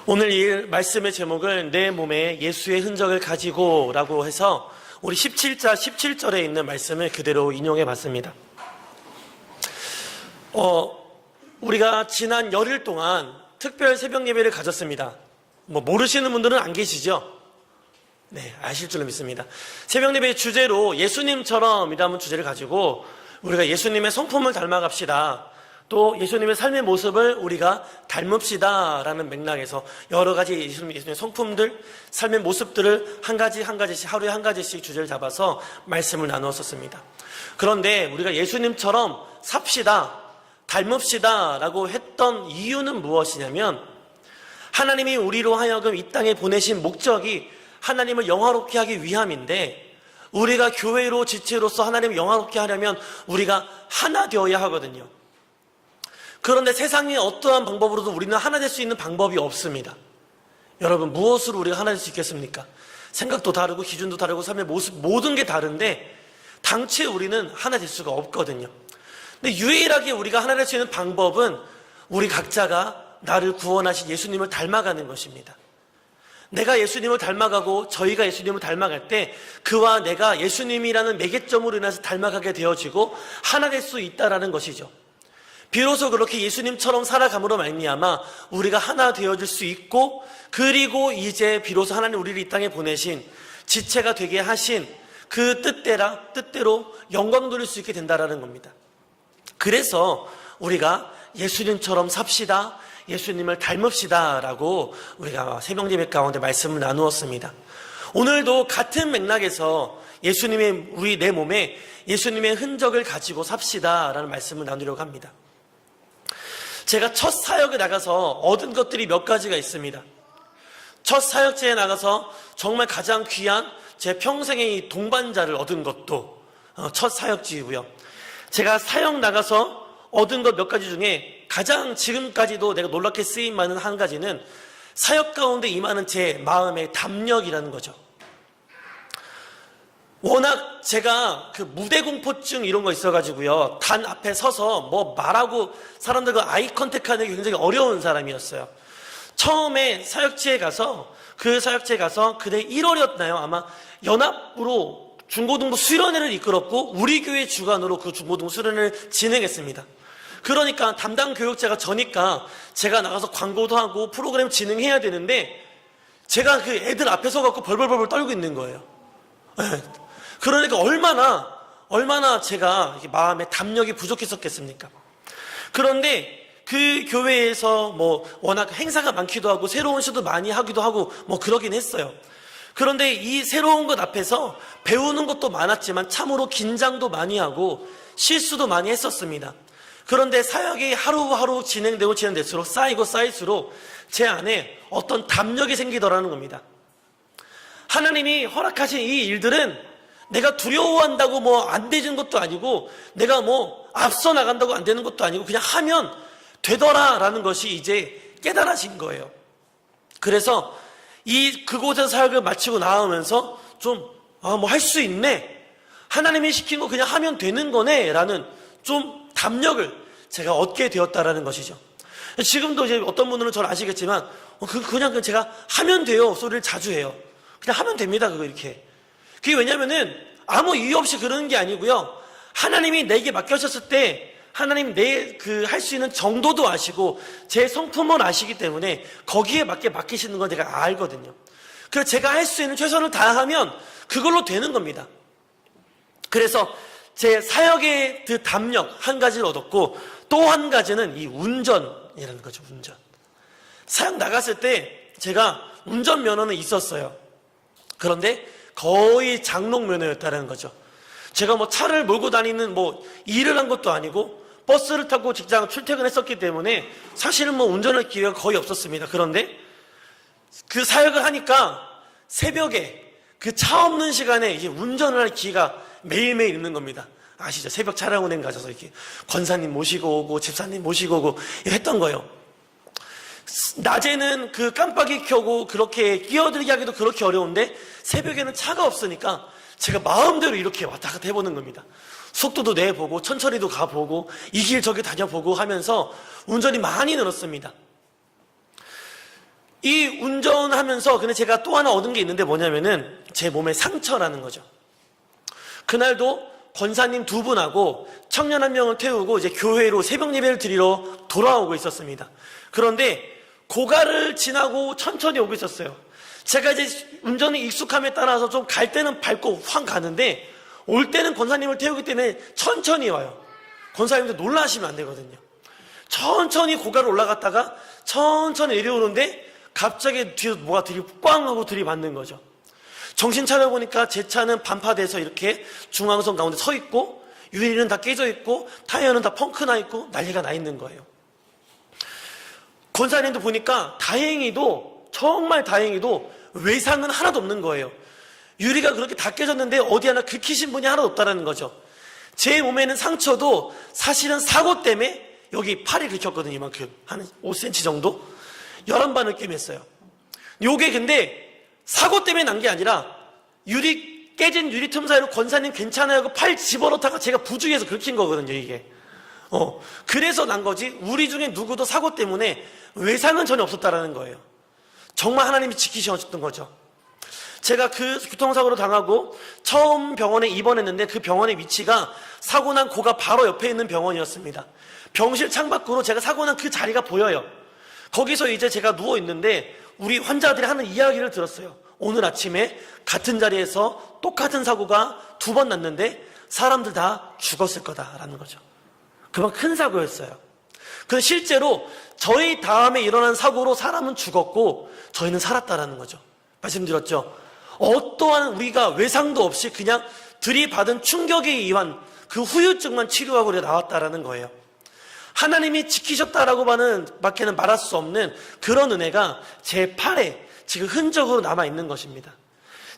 오늘 이 말씀의 제목을 내 몸에 예수의 흔적을 가지고 라고 해서 우리 17절에 있는 말씀을 그대로 인용해 봤습니다. 우리가 지난 열흘 동안 특별 새벽 예배를 가졌습니다. 모르시는 분들은 안 계시죠? 네, 아실 줄로 믿습니다. 새벽 예배의 주제로 예수님처럼이라는 주제를 가지고 우리가 예수님의 성품을 닮아갑시다. 또 예수님의 삶의 모습을 우리가 닮읍시다 라는 맥락에서 여러 가지 예수님의 성품들, 삶의 모습들을 한 가지씩 하루에 한 가지씩 주제를 잡아서 말씀을 나누었었습니다. 그런데 우리가 예수님처럼 삽시다, 닮읍시다 라고 했던 이유는 무엇이냐면 하나님이 우리로 하여금 이 땅에 보내신 목적이 하나님을 영화롭게 하기 위함인데 우리가 교회로 지체로서 하나님을 영화롭게 하려면 우리가 하나 되어야 하거든요. 그런데 세상의 어떠한 방법으로도 우리는 하나 될 수 있는 방법이 없습니다. 여러분, 무엇으로 우리가 하나 될 수 있겠습니까? 생각도 다르고 기준도 다르고 삶의 모습 모든 게 다른데 당최 우리는 하나 될 수가 없거든요. 근데 유일하게 우리가 하나 될 수 있는 방법은 우리 각자가 나를 구원하신 예수님을 닮아가는 것입니다. 내가 예수님을 닮아가고 저희가 예수님을 닮아갈 때 그와 내가 예수님이라는 매개점으로 인해서 닮아가게 되어지고 하나 될 수 있다는 것이죠. 비로소 그렇게 예수님처럼 살아감으로 말미암아 우리가 하나 되어질 수 있고 그리고 이제 비로소 하나님 우리를 이 땅에 보내신 지체가 되게 하신 그 뜻대로 영광 돌릴 수 있게 된다는 겁니다. 그래서 우리가 예수님처럼 삽시다, 예수님을 닮읍시다 라고 우리가 새벽 예배 가운데 말씀을 나누었습니다. 오늘도 같은 맥락에서 예수님의 내 몸에 예수님의 흔적을 가지고 삽시다 라는 말씀을 나누려고 합니다. 제가 첫 사역에 나가서 얻은 것들이 몇 가지가 있습니다. 첫 사역제에 나가서 정말 가장 귀한 제 평생의 동반자를 얻은 것도 첫 사역지이고요. 제가 사역 나가서 얻은 것 몇 가지 중에 가장 지금까지도 내가 놀랍게 쓰임 많은 한 가지는 사역 가운데 임하는 제 마음의 담력이라는 거죠. 워낙 제가 그 무대 공포증 이런 거 있어가지고요. 단 앞에 서서 뭐 말하고 사람들과 아이 컨택하는 게 굉장히 어려운 사람이었어요. 처음에 사역지에 가서 그해 1월이었나요? 아마 연합으로 중고등부 수련회를 이끌었고 우리 교회 주관으로 그 중고등부 수련회를 진행했습니다. 그러니까 담당 교육자가 저니까 제가 나가서 광고도 하고 프로그램 진행해야 되는데 제가 그 애들 앞에 서갖고 벌벌벌 떨고 있는 거예요. 그러니까 얼마나 제가 마음에 담력이 부족했었겠습니까? 그런데 그 교회에서 워낙 행사가 많기도 하고 새로운 시도 많이 하기도 하고 그러긴 했어요. 그런데 이 새로운 것 앞에서 배우는 것도 많았지만 참으로 긴장도 많이 하고 실수도 많이 했었습니다. 그런데 사역이 하루하루 진행될수록 쌓일수록 제 안에 어떤 담력이 생기더라는 겁니다. 하나님이 허락하신 이 일들은 내가 두려워한다고 안 되는 것도 아니고 내가 앞서 나간다고 안 되는 것도 아니고 그냥 하면 되더라라는 것이 이제 깨달아진 거예요. 그래서 그곳에서 사역을 마치고 나오면서 좀 할 수 있네, 하나님이 시킨 거 그냥 하면 되는 거네 라는 좀 담력을 제가 얻게 되었다라는 것이죠. 지금도 이제 어떤 분들은 저를 아시겠지만 그냥 제가 하면 돼요 소리를 자주 해요. 그냥 하면 됩니다 그거 이렇게. 그게 왜냐면은 아무 이유 없이 그러는 게 아니고요. 하나님이 내게 맡겨졌을 때 하나님 내 할 수 있는 정도도 아시고 제 성품을 아시기 때문에 거기에 맞게 맡기시는 건 제가 알거든요. 그래서 제가 할 수 있는 최선을 다하면 그걸로 되는 겁니다. 그래서 제 사역의 그 담력 한 가지를 얻었고 또 한 가지는 이 운전이라는 거죠. 운전. 사역 나갔을 때 제가 운전면허는 있었어요. 그런데 거의 장롱면허였다는 거죠. 제가 차를 몰고 다니는 일을 한 것도 아니고 버스를 타고 직장 출퇴근했었기 때문에 사실은 운전할 기회가 거의 없었습니다. 그런데 그 사역을 하니까 새벽에 그 차 없는 시간에 이제 운전을 할 기회가 매일매일 있는 겁니다. 아시죠? 새벽 차량 운행 가셔서 이렇게 권사님 모시고 오고 집사님 모시고 오고 했던 거예요. 낮에는 그 깜빡이 켜고 그렇게 끼어들게 하기도 그렇게 어려운데 새벽에는 차가 없으니까 제가 마음대로 이렇게 왔다 갔다 해보는 겁니다. 속도도 내보고 천천히도 가보고 이 길 저기 다녀보고 하면서 운전이 많이 늘었습니다. 이 운전하면서 근데 제가 또 하나 얻은 게 있는데 뭐냐면은 제 몸에 상처라는 거죠. 그날도 권사님 2분하고 청년 1명을 태우고 이제 교회로 새벽 예배를 드리러 돌아오고 있었습니다. 그런데 고가를 지나고 천천히 오고 있었어요. 제가 이제 운전이 익숙함에 따라서 좀 갈 때는 밟고 확 가는데 올 때는 권사님을 태우기 때문에 천천히 와요. 권사님도 놀라시면 안 되거든요. 천천히 고가를 올라갔다가 천천히 내려오는데 갑자기 뒤에서 뭐가 꽝 하고 들이받는 거죠. 정신 차려보니까 제 차는 반파돼서 이렇게 중앙선 가운데 서 있고 유리는 다 깨져 있고 타이어는 다 펑크 나 있고 난리가 나 있는 거예요. 권사님도 보니까 다행히도 정말 다행히도 외상은 하나도 없는 거예요. 유리가 그렇게 다 깨졌는데 어디 하나 긁히신 분이 하나도 없다는 거죠. 제 몸에는 상처도 사실은 사고 때문에 여기 팔이 긁혔거든요. 이만큼 한 5cm 정도 11반을 꿰맸어요. 요게 근데 사고 때문에 난 게 아니라 깨진 유리 틈 사이로 권사님 괜찮아요 하고 팔 집어넣다가 제가 부주의해서 긁힌 거거든요. 이게 그래서 난 거지 우리 중에 누구도 사고 때문에 외상은 전혀 없었다라는 거예요. 정말 하나님이 지키셨던 거죠. 제가 그 교통사고로 당하고 처음 병원에 입원했는데 그 병원의 위치가 사고 난 고가 바로 옆에 있는 병원이었습니다. 병실 창밖으로 제가 사고 난 그 자리가 보여요. 거기서 이제 제가 누워 있는데 우리 환자들이 하는 이야기를 들었어요. 오늘 아침에 같은 자리에서 똑같은 사고가 2번 났는데 사람들 다 죽었을 거다라는 거죠. 그만 큰 사고였어요. 그런데 실제로 저희 다음에 일어난 사고로 사람은 죽었고 저희는 살았다라는 거죠. 말씀드렸죠. 어떠한 우리가 외상도 없이 그냥 들이받은 충격에 의한 그 후유증만 치료하고 우리가 나왔다라는 거예요. 하나님이 지키셨다라고 밖에는 말할 수 없는 그런 은혜가 제 팔에 지금 흔적으로 남아있는 것입니다.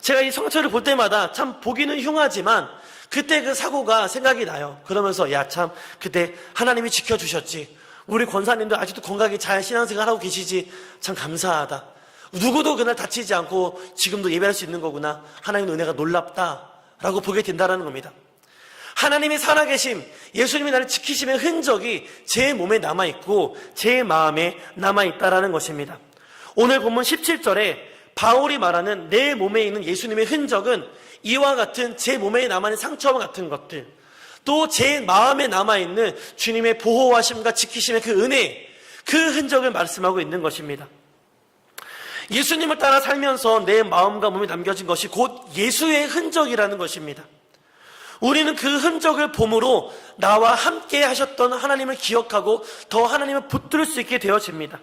제가 이 상처를 볼 때마다 참 보기는 흉하지만 그때 그 사고가 생각이 나요. 그러면서 야 참 그때 하나님이 지켜주셨지. 우리 권사님도 아직도 건강하게 잘 신앙생활하고 계시지. 참 감사하다. 누구도 그날 다치지 않고 지금도 예배할 수 있는 거구나. 하나님의 은혜가 놀랍다라고 보게 된다는 겁니다. 하나님이 살아계심, 예수님이 나를 지키심의 흔적이 제 몸에 남아있고 제 마음에 남아있다라는 것입니다. 오늘 본문 17절에 바울이 말하는 내 몸에 있는 예수님의 흔적은 이와 같은 제 몸에 남아있는 상처와 같은 것들, 또 제 마음에 남아있는 주님의 보호하심과 지키심의 그 은혜, 그 흔적을 말씀하고 있는 것입니다. 예수님을 따라 살면서 내 마음과 몸에 남겨진 것이 곧 예수의 흔적이라는 것입니다. 우리는 그 흔적을 봄으로 나와 함께 하셨던 하나님을 기억하고 더 하나님을 붙들 수 있게 되어집니다.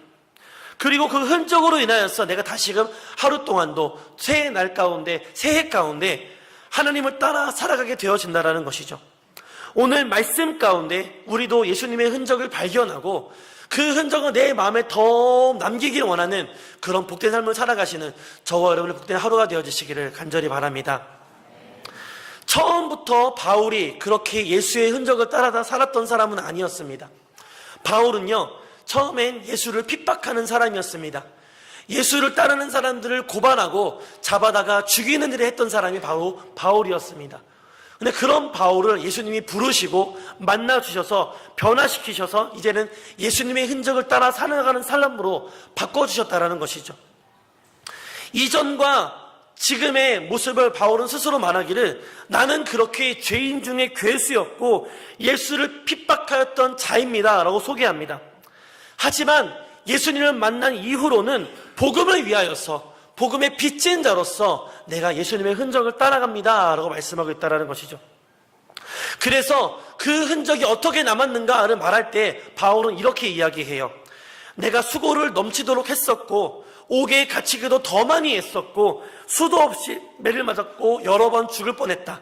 그리고 그 흔적으로 인하여서 내가 다시금 하루 동안도 새해 날 가운데, 새해 가운데 하나님을 따라 살아가게 되어진다는 것이죠. 오늘 말씀 가운데 우리도 예수님의 흔적을 발견하고 그 흔적을 내 마음에 더 남기기를 원하는 그런 복된 삶을 살아가시는 저와 여러분의 복된 하루가 되어지시기를 간절히 바랍니다. 처음부터 바울이 그렇게 예수의 흔적을 따라 살았던 사람은 아니었습니다. 바울은요, 처음엔 예수를 핍박하는 사람이었습니다. 예수를 따르는 사람들을 고발하고 잡아다가 죽이는 일을 했던 사람이 바로 바울이었습니다. 근데 그런 바울을 예수님이 부르시고 만나주셔서 변화시키셔서 이제는 예수님의 흔적을 따라 살아가는 사람으로 바꿔주셨다는 것이죠. 이전과 지금의 모습을 바울은 스스로 말하기를 나는 그렇게 죄인 중에 괴수였고 예수를 핍박하였던 자입니다 라고 소개합니다. 하지만 예수님을 만난 이후로는 복음을 위하여서 복음의 빚진 자로서 내가 예수님의 흔적을 따라갑니다 라고 말씀하고 있다는 것이죠. 그래서 그 흔적이 어떻게 남았는가를 말할 때 바울은 이렇게 이야기해요. 내가 수고를 넘치도록 했었고 옥에 갇히기도 더 많이 했었고 수도 없이 매를 맞았고 여러 번 죽을 뻔했다.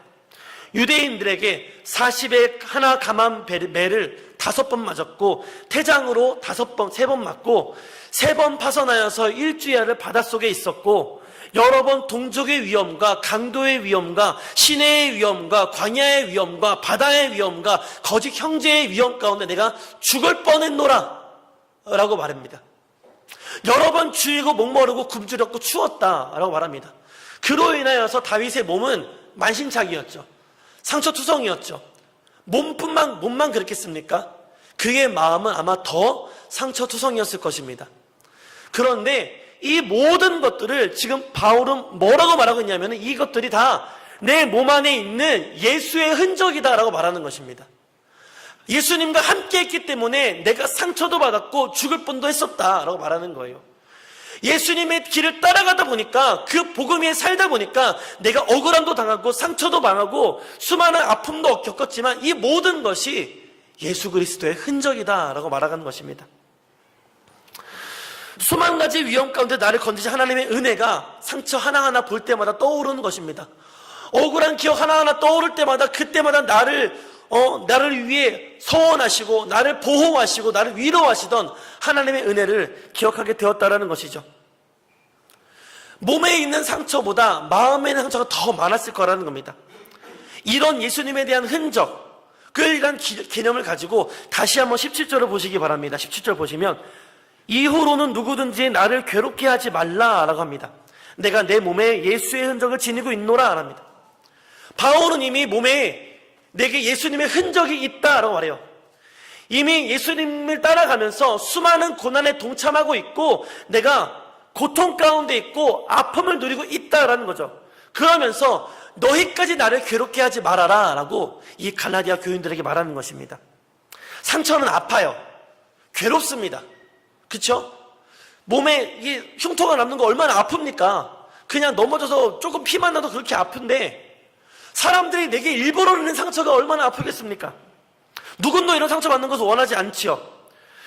유대인들에게 40에 하나 감한 매를 5번 맞았고 태장으로 3번 맞고 3번 파선하여서 일주야를 바닷속에 있었고 여러 번 동족의 위험과 강도의 위험과 시내의 위험과 광야의 위험과 바다의 위험과 거짓 형제의 위험 가운데 내가 죽을 뻔했노라 라고 말합니다. 여러 번 주이고 목마르고 굶주렸고 추웠다 라고 말합니다. 그로 인하여서 다윗의 몸은 만신창이었죠. 상처투성이었죠. 몸만 그랬겠습니까? 그의 마음은 아마 더 상처투성이었을 것입니다. 그런데 이 모든 것들을 지금 바울은 뭐라고 말하고 있냐면 이것들이 다 내 몸 안에 있는 예수의 흔적이다라고 말하는 것입니다. 예수님과 함께 했기 때문에 내가 상처도 받았고 죽을 뻔도 했었다라고 말하는 거예요. 예수님의 길을 따라가다 보니까 그 복음 위에 살다 보니까 내가 억울함도 당하고 상처도 당하고 수많은 아픔도 겪었지만 이 모든 것이 예수 그리스도의 흔적이다라고 말하는 것입니다. 수만 가지 위험 가운데 나를 건지신 하나님의 은혜가 상처 하나하나 볼 때마다 떠오르는 것입니다. 억울한 기억 하나하나 떠오를 때마다 그때마다 나를 위해 서원하시고 나를 보호하시고 나를 위로하시던 하나님의 은혜를 기억하게 되었다라는 것이죠. 몸에 있는 상처보다 마음에 있는 상처가 더 많았을 거라는 겁니다. 이런 예수님에 대한 흔적, 그런 개념을 가지고 다시 한번 17절을 보시기 바랍니다. 17절 보시면 이후로는 누구든지 나를 괴롭게 하지 말라라고 합니다. 내가 내 몸에 예수의 흔적을 지니고 있노라 합니다. 바울은 이미 몸에 내게 예수님의 흔적이 있다라고 말해요. 이미 예수님을 따라가면서 수많은 고난에 동참하고 있고 내가 고통 가운데 있고 아픔을 누리고 있다라는 거죠. 그러면서 너희까지 나를 괴롭게 하지 말아라 라고 이 갈라디아 교인들에게 말하는 것입니다. 상처는 아파요. 괴롭습니다. 그쵸? 몸에 이 흉터가 남는 거 얼마나 아픕니까? 그냥 넘어져서 조금 피만 나도 그렇게 아픈데 사람들이 내게 일부러 주는 상처가 얼마나 아프겠습니까? 누군도 이런 상처 받는 것을 원하지 않지요.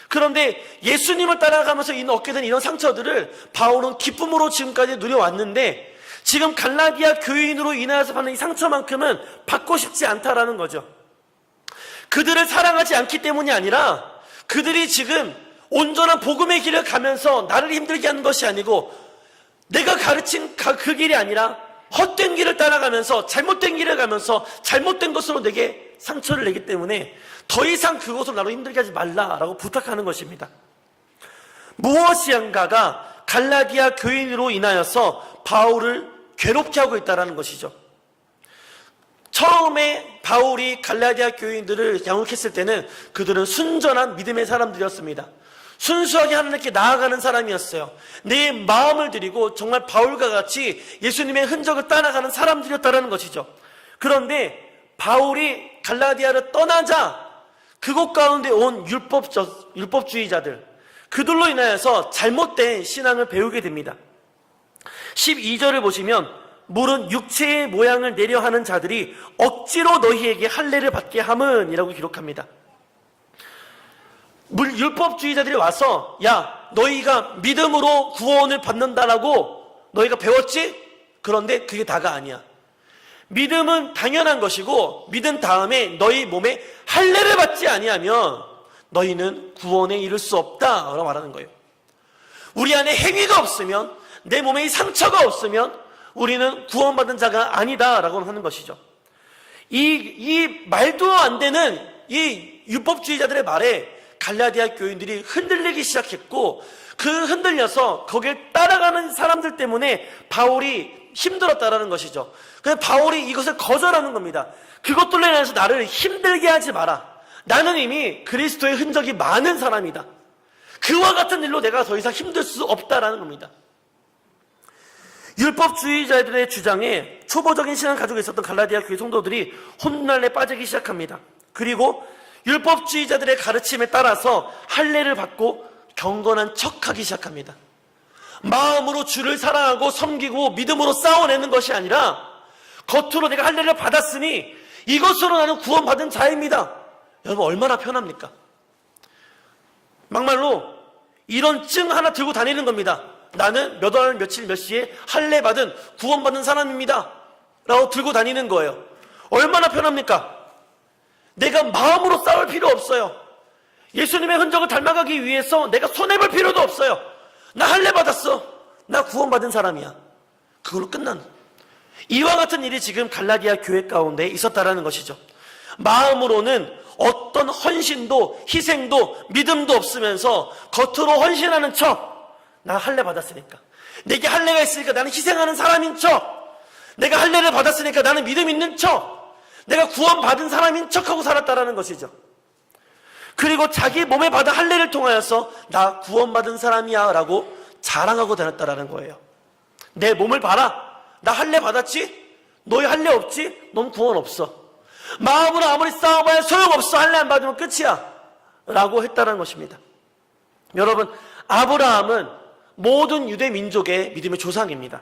그런데 예수님을 따라가면서 얻게 된 이런 상처들을 바울은 기쁨으로 지금까지 누려왔는데 지금 갈라디아 교인으로 인하여서 받는 이 상처만큼은 받고 싶지 않다라는 거죠. 그들을 사랑하지 않기 때문이 아니라 그들이 지금 온전한 복음의 길을 가면서 나를 힘들게 하는 것이 아니고 내가 가르친 그 길이 아니라 헛된 길을 따라가면서 잘못된 길을 가면서 잘못된 것으로 내게 상처를 내기 때문에 더 이상 그것을 나로 힘들게 하지 말라라고 부탁하는 것입니다. 무엇이인가가 갈라디아 교인으로 인하여서 바울을 괴롭게 하고 있다는 것이죠. 처음에 바울이 갈라디아 교인들을 양육했을 때는 그들은 순전한 믿음의 사람들이었습니다. 순수하게 하나님께 나아가는 사람이었어요. 내 마음을 드리고 정말 바울과 같이 예수님의 흔적을 따라가는 사람들이었다는 것이죠. 그런데 바울이 갈라디아를 떠나자 그곳 가운데 온 율법주의자들, 그들로 인하여서 잘못된 신앙을 배우게 됩니다. 12절을 보시면 물은 육체의 모양을 내려 하는 자들이 억지로 너희에게 할례를 받게 함은 이라고 기록합니다. 율법주의자들이 와서 야 너희가 믿음으로 구원을 받는다라고 너희가 배웠지? 그런데 그게 다가 아니야. 믿음은 당연한 것이고 믿은 다음에 너희 몸에 할례를 받지 아니하면 너희는 구원에 이를 수 없다라고 말하는 거예요. 우리 안에 행위가 없으면 내 몸에 이 상처가 없으면 우리는 구원받은 자가 아니다라고 하는 것이죠. 이 말도 안 되는 이 율법주의자들의 말에 갈라디아 교인들이 흔들리기 시작했고 그 흔들려서 거기에 따라가는 사람들 때문에 바울이 힘들었다라는 것이죠. 그래서 바울이 이것을 거절하는 겁니다. 그것들로 인해서 나를 힘들게 하지 마라. 나는 이미 그리스도의 흔적이 많은 사람이다. 그와 같은 일로 내가 더 이상 힘들 수 없다라는 겁니다. 율법주의자들의 주장에 초보적인 신앙을 가지고 있었던 갈라디아 교회 성도들이 혼란에 빠지기 시작합니다. 그리고 율법주의자들의 가르침에 따라서 할례를 받고 경건한 척하기 시작합니다. 마음으로 주를 사랑하고 섬기고 믿음으로 싸워내는 것이 아니라 겉으로 내가 할례를 받았으니 이것으로 나는 구원받은 자입니다. 여러분 얼마나 편합니까? 막말로 이런 증 하나 들고 다니는 겁니다. 나는 몇 월 며칠 몇 시에 할례 받은 구원받은 사람입니다 라고 들고 다니는 거예요. 얼마나 편합니까? 내가 마음으로 싸울 필요 없어요. 예수님의 흔적을 닮아가기 위해서 내가 손해볼 필요도 없어요. 나 할례 받았어. 나 구원받은 사람이야. 그걸로 끝나는 이와 같은 일이 지금 갈라디아 교회 가운데 있었다라는 것이죠. 마음으로는 어떤 헌신도 희생도 믿음도 없으면서 겉으로 헌신하는 척 나 할례 받았으니까 내게 할례가 있으니까 나는 희생하는 사람인 척 내가 할례를 받았으니까 나는 믿음 있는 척 내가 구원받은 사람인 척하고 살았다라는 것이죠. 그리고 자기 몸에 받은 할례를 통하여서 나 구원받은 사람이야 라고 자랑하고 다녔다라는 거예요. 내 몸을 봐라. 나 할례 받았지? 너희 할례 없지? 넌 구원 없어. 마음으로 아무리 싸워봐야 소용없어. 할례 안 받으면 끝이야. 라고 했다는 것입니다. 여러분, 아브라함은 모든 유대 민족의 믿음의 조상입니다.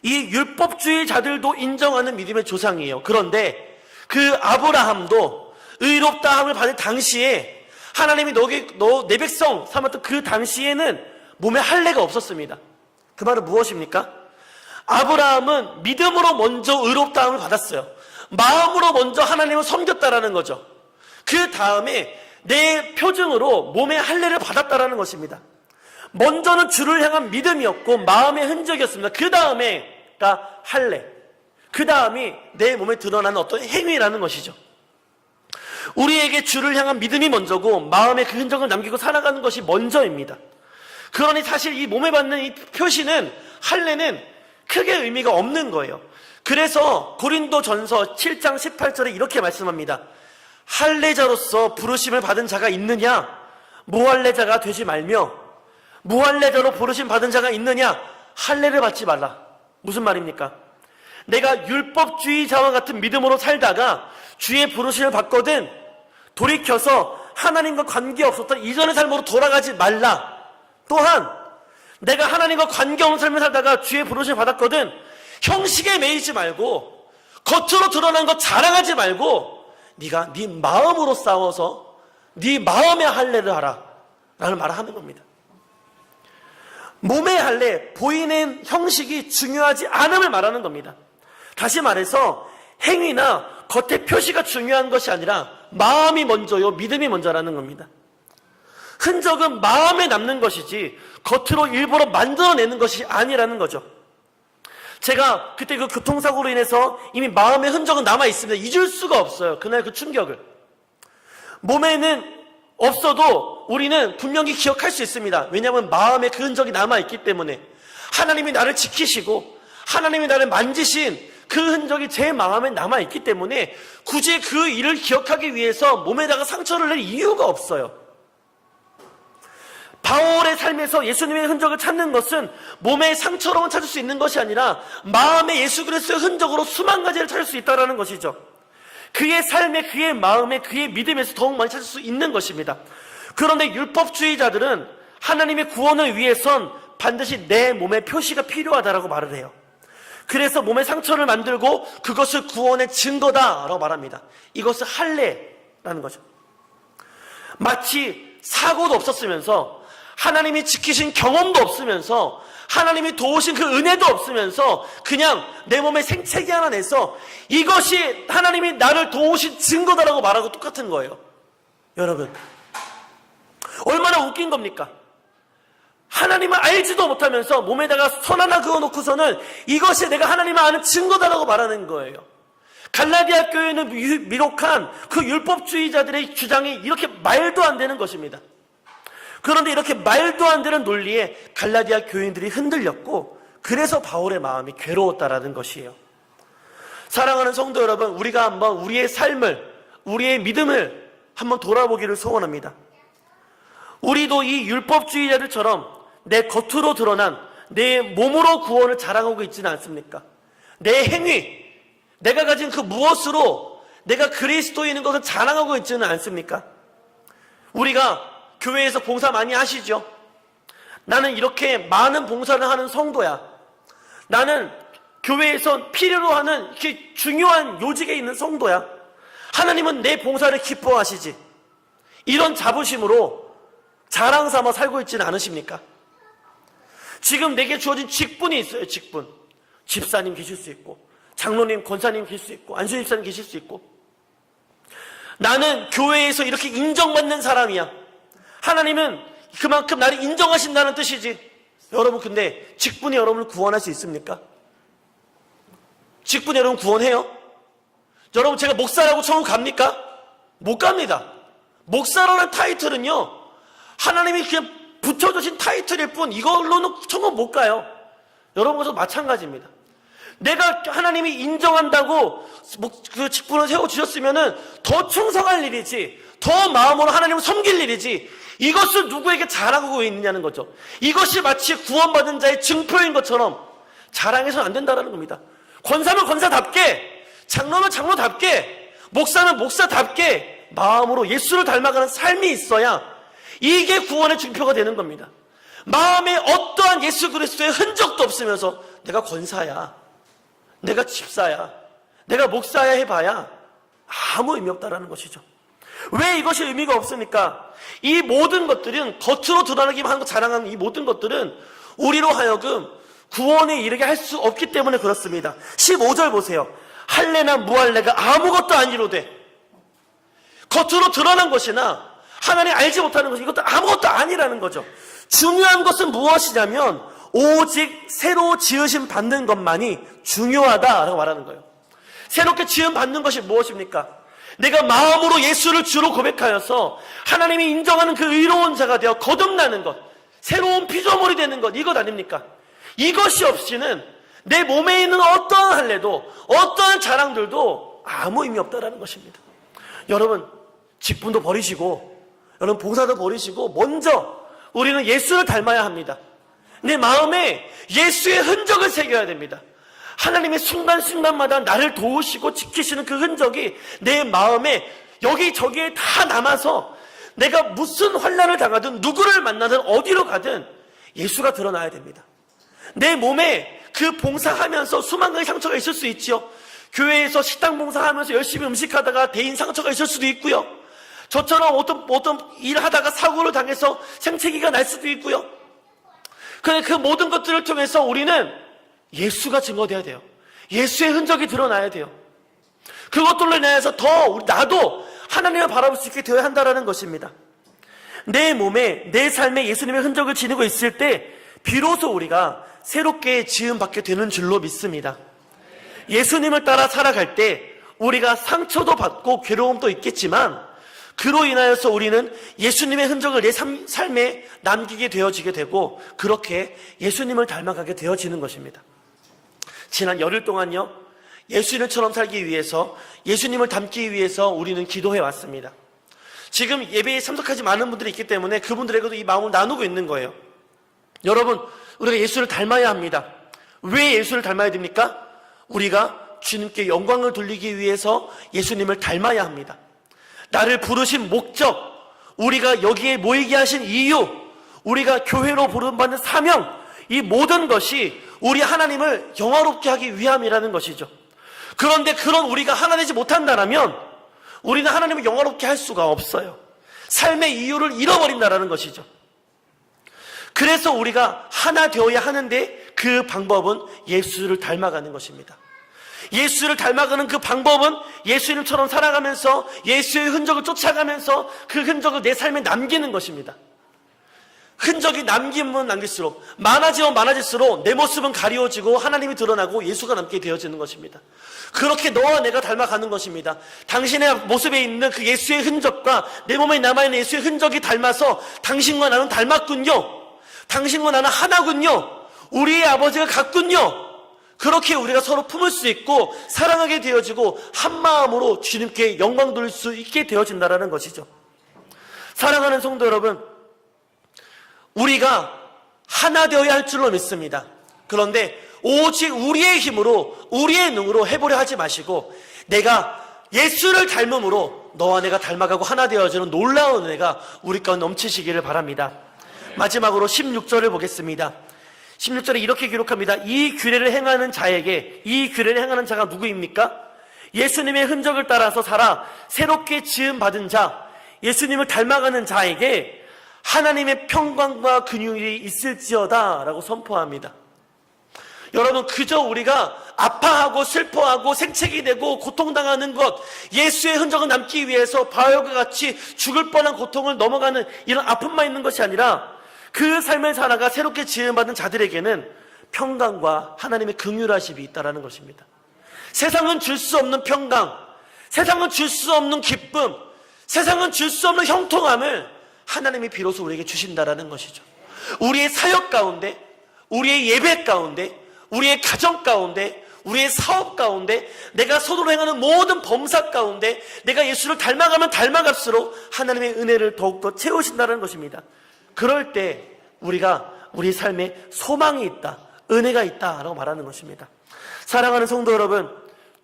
이 율법주의자들도 인정하는 믿음의 조상이에요. 그런데 그 아브라함도 의롭다함을 받을 당시에 하나님이 내 백성 삼았던 그 당시에는 몸에 할례가 없었습니다. 그 말은 무엇입니까? 아브라함은 믿음으로 먼저 의롭다함을 받았어요. 마음으로 먼저 하나님을 섬겼다라는 거죠. 그 다음에 내 표징으로 몸에 할례를 받았다라는 것입니다. 먼저는 주를 향한 믿음이었고 마음의 흔적이었습니다. 그 다음에가 할례, 그 다음이 내 몸에 드러나는 어떤 행위라는 것이죠. 우리에게 주를 향한 믿음이 먼저고 마음의 그 흔적을 남기고 살아가는 것이 먼저입니다. 그러니 사실 이 몸에 받는 이 표시는, 할례는 크게 의미가 없는 거예요. 그래서 고린도전서 7장 18절에 이렇게 말씀합니다. 할례자로서 부르심을 받은 자가 있느냐? 무할례자가 되지 말며, 무할례자로 부르심 받은 자가 있느냐? 할례를 받지 말라. 무슨 말입니까? 내가 율법주의자와 같은 믿음으로 살다가 주의 부르심을 받거든 돌이켜서 하나님과 관계없었던 이전의 삶으로 돌아가지 말라. 또한 내가 하나님과 관계없는 삶을 살다가 주의 부르심을 받았거든 형식에 매이지 말고 겉으로 드러난 것 자랑하지 말고 네가 네 마음으로 싸워서 네 마음의 할례를 하라 라는 말을 하는 겁니다. 몸의 할례, 보이는 형식이 중요하지 않음을 말하는 겁니다. 다시 말해서 행위나 겉의 표시가 중요한 것이 아니라 마음이 먼저요, 믿음이 먼저라는 겁니다. 흔적은 마음에 남는 것이지 겉으로 일부러 만들어내는 것이 아니라는 거죠. 제가 그때 그 교통사고로 인해서 이미 마음의 흔적은 남아있습니다. 잊을 수가 없어요. 그날 그 충격을. 몸에는 없어도 우리는 분명히 기억할 수 있습니다. 왜냐하면 마음에 그 흔적이 남아있기 때문에. 하나님이 나를 지키시고 하나님이 나를 만지신 그 흔적이 제 마음에 남아있기 때문에 굳이 그 일을 기억하기 위해서 몸에다가 상처를 낼 이유가 없어요. 바울의 삶에서 예수님의 흔적을 찾는 것은 몸의 상처로만 찾을 수 있는 것이 아니라 마음의 예수 그리스도의 흔적으로 수만 가지를 찾을 수 있다는 것이죠. 그의 삶에, 그의 마음에, 그의 믿음에서 더욱 많이 찾을 수 있는 것입니다. 그런데 율법주의자들은 하나님의 구원을 위해선 반드시 내 몸의 표시가 필요하다라고 말을 해요. 그래서 몸에 상처를 만들고 그것을 구원의 증거다라고 말합니다. 이것을 할례라는 거죠. 마치 사고도 없었으면서 하나님이 지키신 경험도 없으면서 하나님이 도우신 그 은혜도 없으면서 그냥 내 몸에 생채기 하나 내서 이것이 하나님이 나를 도우신 증거다라고 말하고 똑같은 거예요. 여러분, 얼마나 웃긴 겁니까? 하나님을 알지도 못하면서 몸에다가 손 하나 그어놓고서는 이것이 내가 하나님을 아는 증거다라고 말하는 거예요. 갈라디아 교회는 미혹한 그 율법주의자들의 주장이 이렇게 말도 안 되는 것입니다. 그런데 이렇게 말도 안 되는 논리에 갈라디아 교인들이 흔들렸고 그래서 바울의 마음이 괴로웠다라는 것이에요. 사랑하는 성도 여러분, 우리가 한번 우리의 삶을, 우리의 믿음을 한번 돌아보기를 소원합니다. 우리도 이 율법주의자들처럼 내 겉으로 드러난 내 몸으로 구원을 자랑하고 있지는 않습니까? 내 행위, 내가 가진 그 무엇으로 내가 그리스도인인 것을 자랑하고 있지는 않습니까? 우리가 교회에서 봉사 많이 하시죠? 나는 이렇게 많은 봉사를 하는 성도야. 나는 교회에서 필요로 하는 이렇게 중요한 요직에 있는 성도야. 하나님은 내 봉사를 기뻐하시지. 이런 자부심으로 자랑 삼아 살고 있지는 않으십니까? 지금 내게 주어진 직분이 있어요. 직분. 집사님 계실 수 있고 장로님, 권사님 계실 수 있고 안수 집사님 계실 수 있고 나는 교회에서 이렇게 인정받는 사람이야. 하나님은 그만큼 나를 인정하신다는 뜻이지. 여러분, 근데 직분이 여러분을 구원할 수 있습니까? 직분이 여러분 구원해요? 여러분, 제가 목사라고 천국 갑니까? 못 갑니다. 목사라는 타이틀은요, 하나님이 그냥 붙여주신 타이틀일 뿐 이걸로는 천국 못 가요. 여러분께서 마찬가지입니다. 내가 하나님이 인정한다고 그 직분을 세워주셨으면은 더 충성할 일이지, 더 마음으로 하나님을 섬길 일이지, 이것을 누구에게 자랑하고 있느냐는 거죠. 이것이 마치 구원받은 자의 증표인 것처럼 자랑해서는 안 된다는 겁니다. 권사는 권사답게, 장로는 장로답게, 목사는 목사답게 마음으로 예수를 닮아가는 삶이 있어야 이게 구원의 증표가 되는 겁니다. 마음에 어떠한 예수 그리스도의 흔적도 없으면서 내가 권사야, 내가 집사야, 내가 목사야 해봐야 아무 의미 없다라는 것이죠. 왜 이것이 의미가 없습니까? 이 모든 것들은 겉으로 드러나기만 하는 거, 자랑하는 이 모든 것들은 우리로 하여금 구원에 이르게 할 수 없기 때문에 그렇습니다. 15절 보세요. 할례나 무할례가 아무것도 아니로되, 겉으로 드러난 것이나 하나님 알지 못하는 것이 이것도 아무것도 아니라는 거죠. 중요한 것은 무엇이냐면 오직 새로 지으심 받는 것만이 중요하다라고 말하는 거예요. 새롭게 지음 받는 것이 무엇입니까? 내가 마음으로 예수를 주로 고백하여서 하나님이 인정하는 그 의로운 자가 되어 거듭나는 것, 새로운 피조물이 되는 것, 이것 아닙니까? 이것이 없이는 내 몸에 있는 어떠한 할례도, 어떠한 자랑들도 아무 의미 없다라는 것입니다. 여러분, 직분도 버리시고, 여러분 봉사도 버리시고, 먼저 우리는 예수를 닮아야 합니다. 내 마음에 예수의 흔적을 새겨야 됩니다. 하나님의 순간순간마다 나를 도우시고 지키시는 그 흔적이 내 마음에 여기저기에 다 남아서 내가 무슨 환난을 당하든 누구를 만나든 어디로 가든 예수가 드러나야 됩니다. 내 몸에 그 봉사하면서 수만 가지 상처가 있을 수 있죠. 교회에서 식당 봉사하면서 열심히 음식하다가 대인 상처가 있을 수도 있고요. 저처럼 어떤 일하다가 사고를 당해서 생채기가 날 수도 있고요. 그런데 그 모든 것들을 통해서 우리는 예수가 증거돼야 돼요. 예수의 흔적이 드러나야 돼요. 그것들로 인해서 더 나도 하나님을 바라볼 수 있게 되어야 한다는 것입니다. 내 몸에, 내 삶에 예수님의 흔적을 지니고 있을 때 비로소 우리가 새롭게 지음받게 되는 줄로 믿습니다. 예수님을 따라 살아갈 때 우리가 상처도 받고 괴로움도 있겠지만 그로 인하여서 우리는 예수님의 흔적을 내 삶에 남기게 되어지게 되고 그렇게 예수님을 닮아가게 되어지는 것입니다. 지난 열흘 동안요, 예수님처럼 살기 위해서, 예수님을 닮기 위해서 우리는 기도해 왔습니다. 지금 예배에 참석하지 많은 분들이 있기 때문에 그분들에게도 이 마음을 나누고 있는 거예요. 여러분, 우리가 예수를 닮아야 합니다. 왜 예수를 닮아야 됩니까? 우리가 주님께 영광을 돌리기 위해서 예수님을 닮아야 합니다. 나를 부르신 목적, 우리가 여기에 모이게 하신 이유, 우리가 교회로 부름받는 사명, 이 모든 것이 우리 하나님을 영화롭게 하기 위함이라는 것이죠. 그런데 그런 우리가 하나 되지 못한다면 우리는 하나님을 영화롭게 할 수가 없어요. 삶의 이유를 잃어버린다는 것이죠. 그래서 우리가 하나 되어야 하는데 그 방법은 예수를 닮아가는 것입니다. 예수를 닮아가는 그 방법은 예수님처럼 살아가면서 예수의 흔적을 쫓아가면서 그 흔적을 내 삶에 남기는 것입니다. 흔적이 남기면 남길수록, 많아지면 많아질수록 내 모습은 가리워지고 하나님이 드러나고 예수가 남게 되어지는 것입니다. 그렇게 너와 내가 닮아가는 것입니다. 당신의 모습에 있는 그 예수의 흔적과 내 몸에 남아있는 예수의 흔적이 닮아서 당신과 나는 닮았군요. 당신과 나는 하나군요. 우리의 아버지가 같군요. 그렇게 우리가 서로 품을 수 있고 사랑하게 되어지고 한마음으로 주님께 영광 돌릴 수 있게 되어진다는 것이죠. 사랑하는 성도 여러분, 우리가 하나 되어야 할 줄로 믿습니다. 그런데 오직 우리의 힘으로, 우리의 능으로 해보려 하지 마시고 내가 예수를 닮음으로 너와 내가 닮아가고 하나 되어지는 놀라운 은혜가 우리 가운데 넘치시기를 바랍니다. 마지막으로 16절을 보겠습니다. 16절에 이렇게 기록합니다. 이 규례를 행하는 자에게, 이 규례를 행하는 자가 누구입니까? 예수님의 흔적을 따라서 살아 새롭게 지음 받은 자, 예수님을 닮아가는 자에게 하나님의 평강과 긍휼이 있을지어다 라고 선포합니다. 여러분, 그저 우리가 아파하고 슬퍼하고 생채기 되고 고통당하는 것, 예수의 흔적을 남기 위해서 바울과 같이 죽을 뻔한 고통을 넘어가는 이런 아픔만 있는 것이 아니라 그 삶을 살아가 새롭게 지음받은 자들에게는 평강과 하나님의 긍휼하심이 있다는 것입니다. 세상은 줄 수 없는 평강, 세상은 줄 수 없는 기쁨, 세상은 줄 수 없는 형통함을 하나님이 비로소 우리에게 주신다라는 것이죠. 우리의 사역 가운데, 우리의 예배 가운데, 우리의 가정 가운데, 우리의 사업 가운데, 내가 손으로 행하는 모든 범사 가운데 내가 예수를 닮아가면 닮아갈수록 하나님의 은혜를 더욱더 채우신다는 것입니다. 그럴 때 우리가 우리 삶에 소망이 있다, 은혜가 있다라고 말하는 것입니다. 사랑하는 성도 여러분,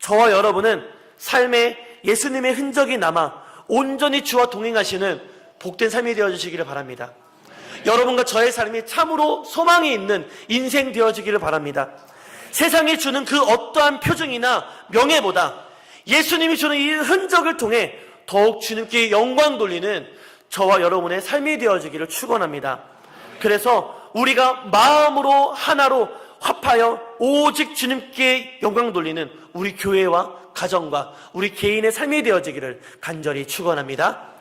저와 여러분은 삶에 예수님의 흔적이 남아 온전히 주와 동행하시는 복된 삶이 되어주시기를 바랍니다. 여러분과 저의 삶이 참으로 소망이 있는 인생 되어지기를 바랍니다. 세상이 주는 그 어떠한 표징이나 명예보다 예수님이 주는 이 흔적을 통해 더욱 주님께 영광 돌리는 저와 여러분의 삶이 되어지기를 축원합니다. 그래서 우리가 마음으로 하나로 합하여 오직 주님께 영광 돌리는 우리 교회와 가정과 우리 개인의 삶이 되어지기를 간절히 축원합니다.